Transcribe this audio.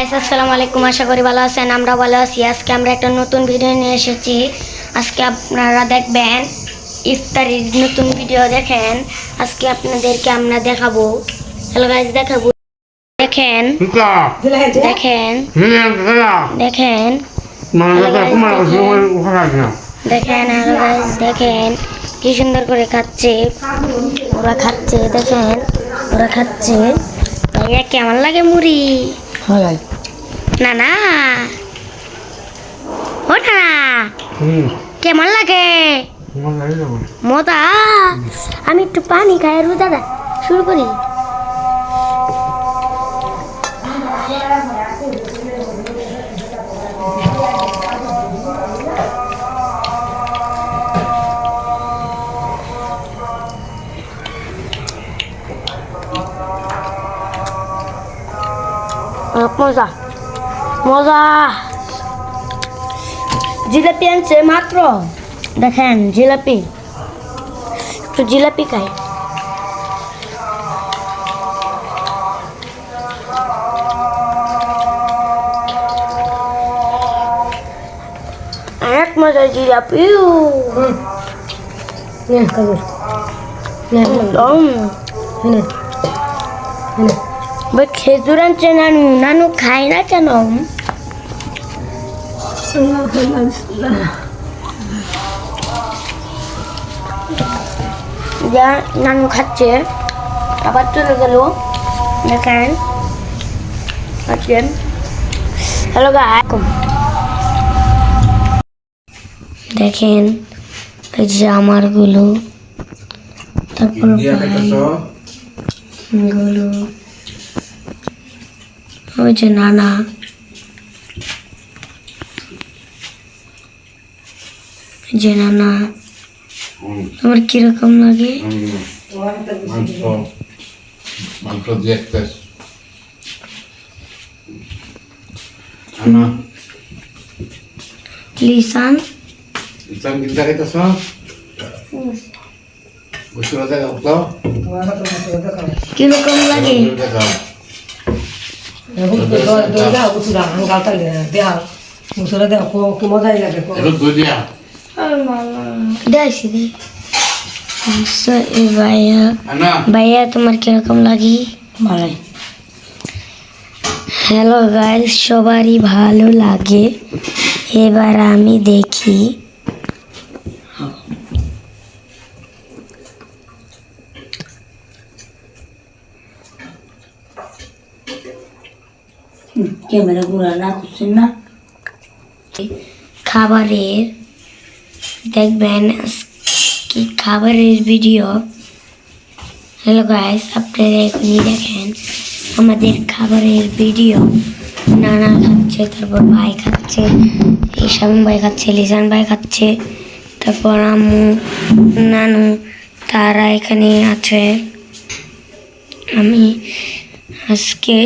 Guys আসসালামু আলাইকুম, আশা করি ভালো আছেন। আমরা ভালো আছি। আজকে আমরা একটা নতুন ভিডিও নিয়ে এসেছি। আজকে আপনারা দেখবেন ইফতারির নতুন ভিডিও। দেখেন আজকে আপনাদেরকে আমরা দেখাবো। হ্যালো গাইস, দেখাবো। দেখেন দেখেন দেখেন দেখেন হ্যালো গাইস, দেখেন কি সুন্দর করে খাচ্ছে ওরা। খাচ্ছে দেখেন ওরা খাচ্ছে। ভাইয়া কেমন লাগে মুড়ি? না না ও না কেমন লাগে? মজা। আমি একটু পানি খাই আর দাদা শুরু করি। মজা মজা। জিলাপি আনছে মাত্র। দেখেন জিলাপি, একটু জিলাপি খাই। এক মজা জিলাপি। খেজুর আনছে নানু। নানু খাই না কেন? যা নানু খাচ্ছে আবার চলে গেল। দেখেন আছেন। হ্যালো গাইস, দেখেন এই যে আমারগুলো, তারপর গুলো, ওই যে নানা। যে নানা তোমার কিরকম লাগে? লিসান কিরকম লাগে? ভাইয়া তোমার কিরকম লাগে? হ্যালো গাইস, সবারই ভালো লাগে। এবার আমি দেখি। ক্যামেরা ঘুরা না করছেন না। খাবারের দেখবেন কি খাবারের ভিডিও। হ্যালো গাইস, আপনারা এখনই দেখেন আমাদের খাবারের ভিডিও। নানা খাচ্ছে, তারপর ভাই খাচ্ছে, ঈশান ভাই খাচ্ছে, লিসান ভাই খাচ্ছে, তারপর আম্মু নানু তারা এখানে আছে। আমি আজকে